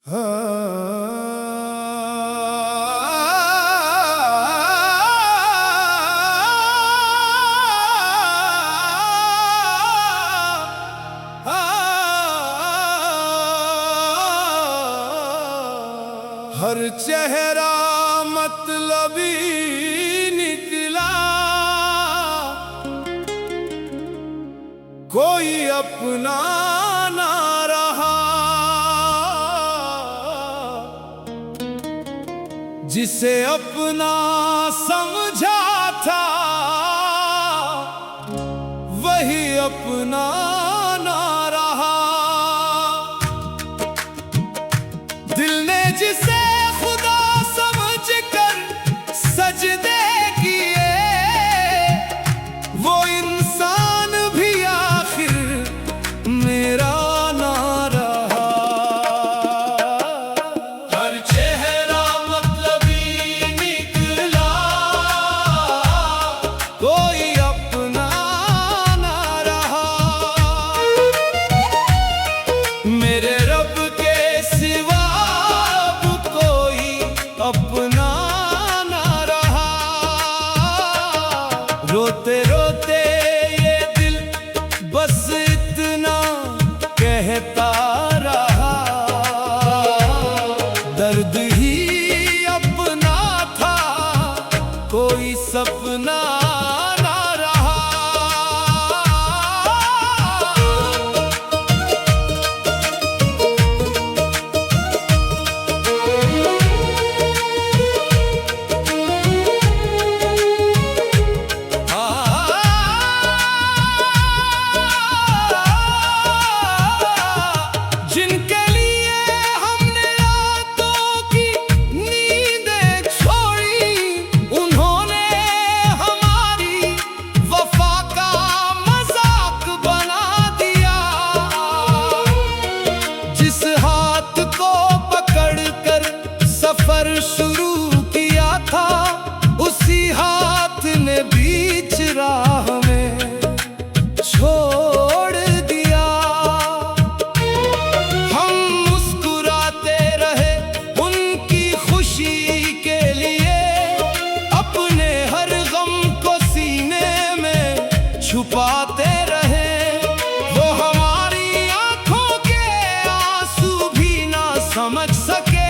हर चेहरा मतलबी निकला, कोई अपना ना रहा। जिसे अपना समझा था वही अपना ना रहा। दिल ने जिसे खुदा समझकर सजदे किए, वो इंसान भी आखिर मेरा ना रहा। हर चेहरा मतलबी निकला, कोई अपना ना रहा। मेरे रब के सिवा अपना ना रहा। रोते रोते ये दिल बस इतना कहता रहा, दर्द ही अपना था, कोई सपना ना रहा। शुरू किया था उसी हाथ ने बीच राह में छोड़ दिया। हम मुस्कुराते रहे उनकी खुशी के लिए, अपने हर गम को सीने में छुपाते रहे। वो हमारी आंखों के आंसू भी ना समझ सके,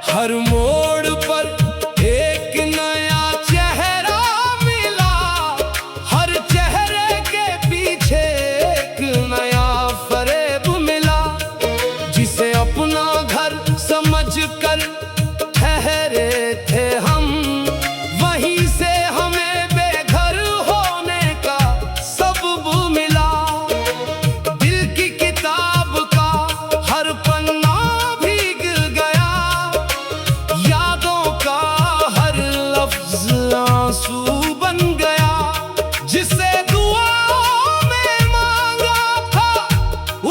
हर मोड़ पर एक नया चेहरा मिला, हर चेहरे के पीछे एक नया फरेब मिला। जिसे अपना घर समझकर ठहरे थे हम, वहीं से हमें बेघर होने का सबब मिला। दिल की किताब का हर पन्ना भीग गया, यादों का हर लफ्ज आंसू बन गया। जिसे दुआओं में मांगा था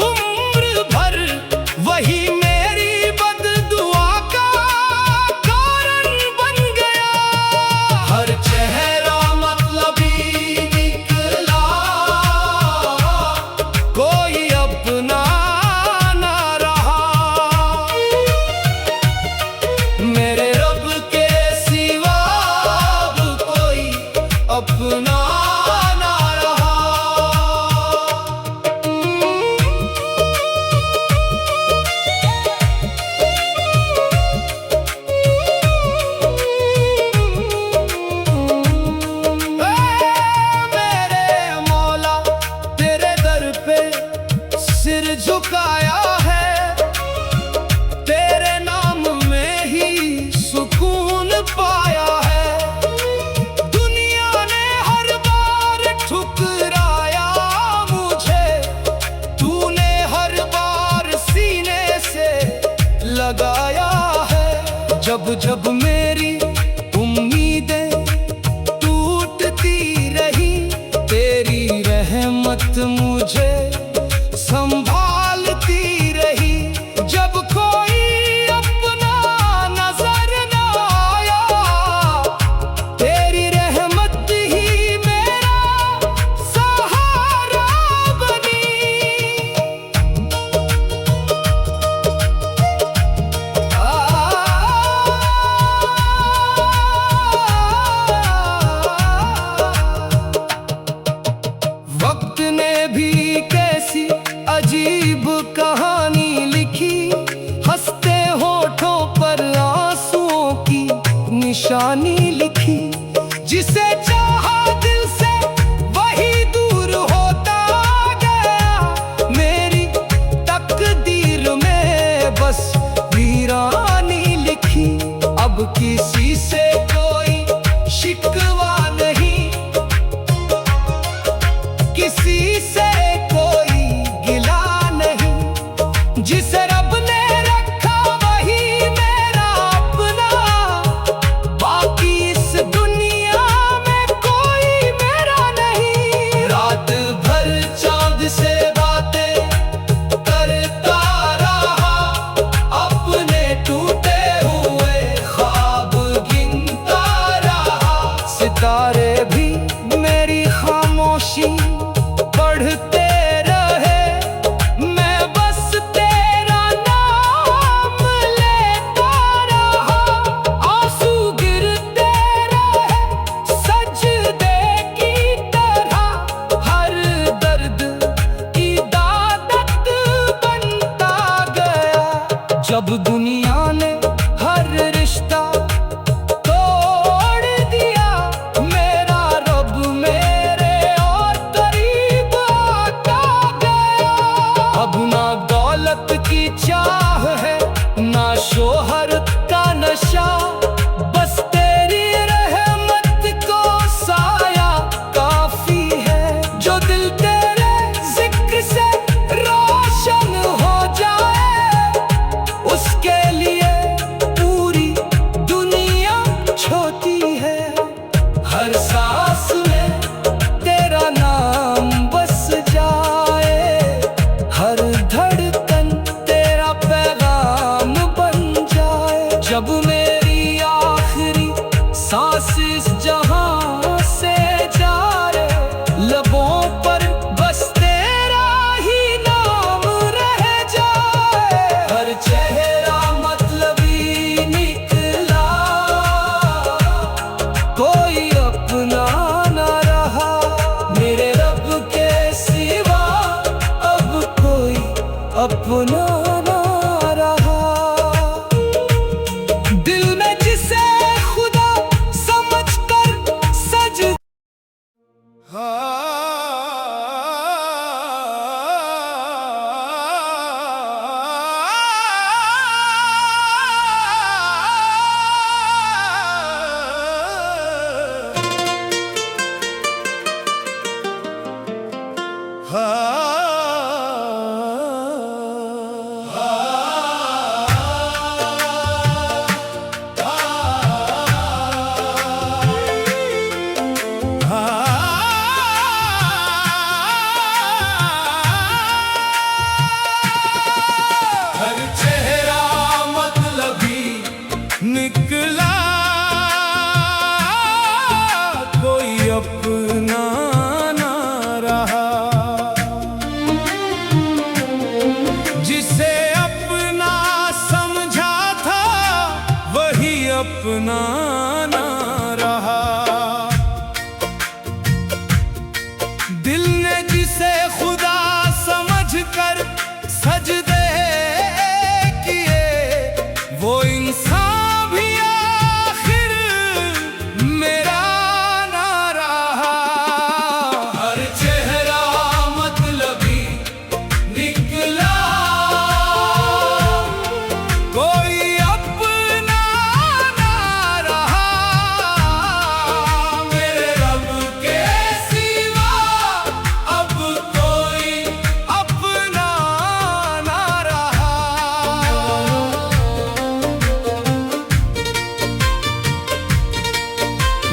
उम्र भर, वही मेरी बददुआ का कारण बन गया। हर चेहरा मतलबी निकला, कोई अपना ना रहा। मेरे रब के सिवा कोई अपना ना रहा। मेरे मौला तेरे दर पे सिर झुकाया है, तेरे नाम में ही सुकून पाया है। दुनिया ने हर बार ठुकराया मुझे, तूने हर बार सीने से लगाया है। जब जब मेरी उम्मीदें टूटती रही, तेरी रहमत मुझे संभालती रही। जब कोई अपना नजर न आया, तेरी रहमत ही मेरा भी मेरी खामोशी बढ़ते रहे। मैं बस तेरा नाम लेता रहा, आंसू गिरते रहे सजदे की तरह। हर दर्द इबादत बनता गया। जब दुनिया ने हर रिश्ता तोड़ दिया, मेरा रब मेरे और करीब आता गया। अब ना दौलत की चाह है, ना शोहरत का नशा, बस तेरी रहमत को साया काफी है। जो दिल तेरे जिक्र से रोशन हो जाए, उसके लिए पूरी दुनिया छोटी है। हर सांस में तेरा नाम बस जाए, हर धड़कन तेरा पैगाम बन जाए। जब मेरी आखिरी सांस इस जहां से जाए, लबों पर बस तेरा ही नाम रह जाए। हर चेहरा मतलबी निकला, कोई अपना न रहा। मेरे रब के सिवा अब कोई अपना न रहा। दिल में जिसे खुदा समझकर सज हर चेहरा मतलबी निकला, कोई अपना ना रहा। जिसे अपना समझा था, वही अपना ना रहा। दिल ने जिसे खुदा समझकर सजदे किए, वो इंसान भी आखिर मेरा ना रहा। हर चेहरा मतलबी निकला, कोई अपना ना रहा। मेरे रब के सिवा अब कोई अपना ना रहा।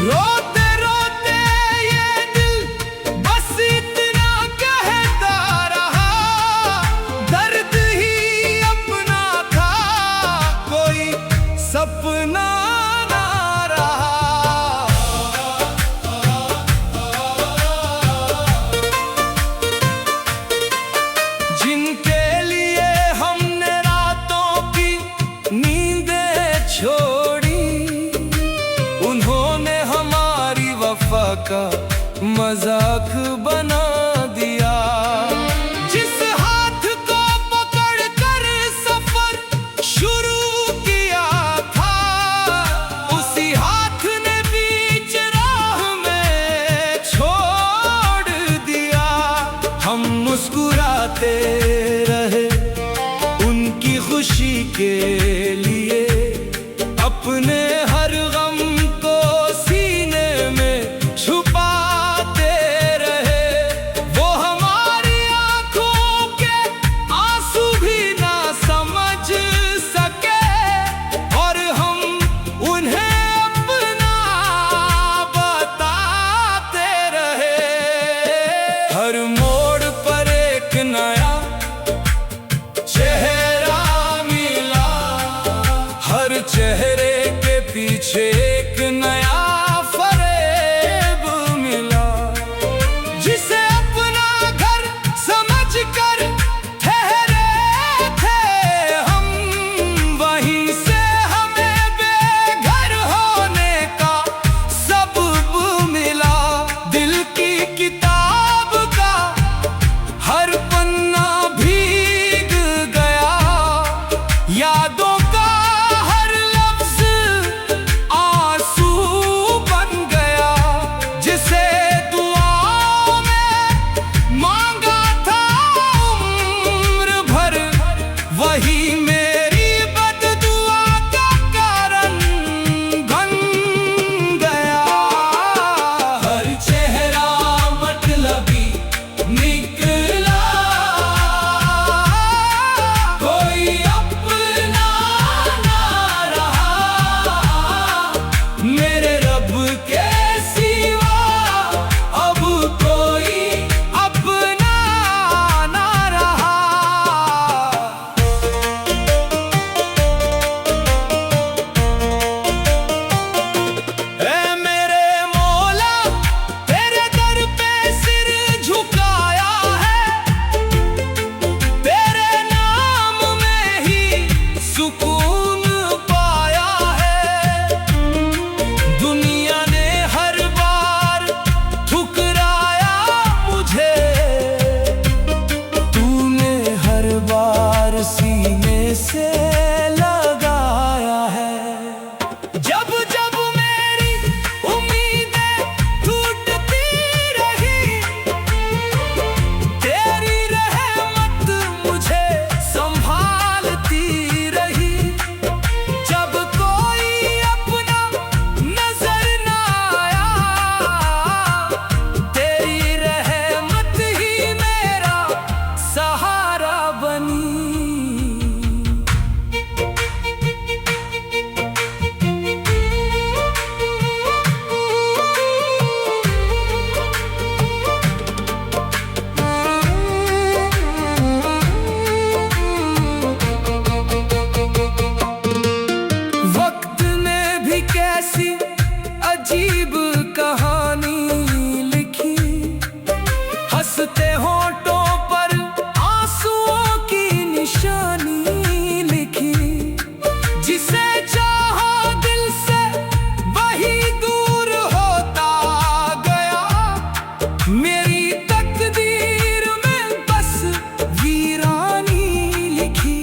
रोते रोते ये दिल बस इतना कहता रहा, दर्द ही अपना था, कोई सपना ना रहा। जिनके लिए हमने रातों की नींदें छोड़ी, उन्होंने हमारी वफा का मजाक बना दिया। जिस हाथ को पकड़ कर सफर शुरू किया था, उसी हाथ ने बीच राह में छोड़ दिया। हम मुस्कुराते रहे उनकी खुशी के लिए, अपने हर गम को सीने में छुपाते रहे। वो हमारी आंखों के आंसू भी ना समझ सके, और हम उन्हें अपना बताते रहे। हर मोड़ पर एक नया चेहरा मिला, बसते होंठों पर आंसुओं की निशानी लिखी। जिसे चाहा दिल से वही दूर होता गया। मेरी तकदीर में बस वीरानी लिखी।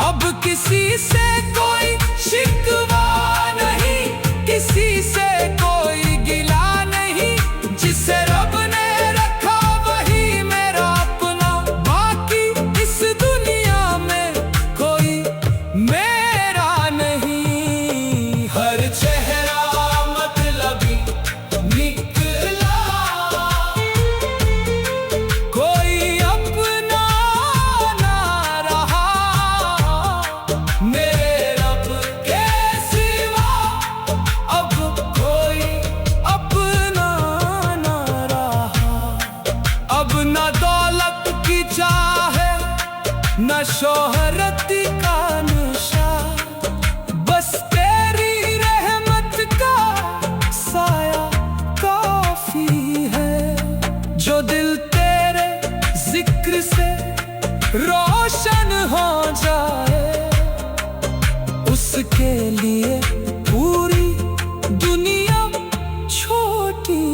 अब किसी से कोई शिकवा नहीं, किसी से कोई गिला नहीं। जिसे रब ने रखा वही मेरा अपना, बाकी इस दुनिया में कोई मेरा नहीं। हर चेहरा मतलबी निकला, कोई अपना ना रहा। मेरे रब के सिवा अब कोई अपना ना रहा। अब न दौलत की चाहे न शोहरत का नशा, बस तेरी रहमत का साया काफी है। जो दिल तेरे जिक्र से रोशन हो जाए, उसके लिए पूरी दुनिया छोटी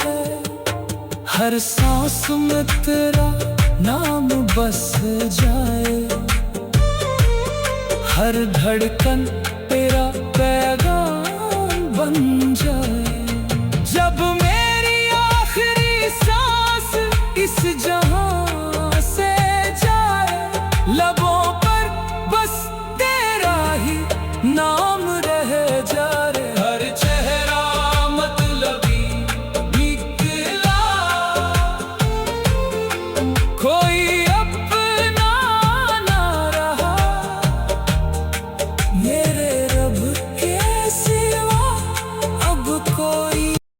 है। हर सांस में तेरा नाम बस जाए, हर धड़कन तेरा पैगाम बन जाए। जब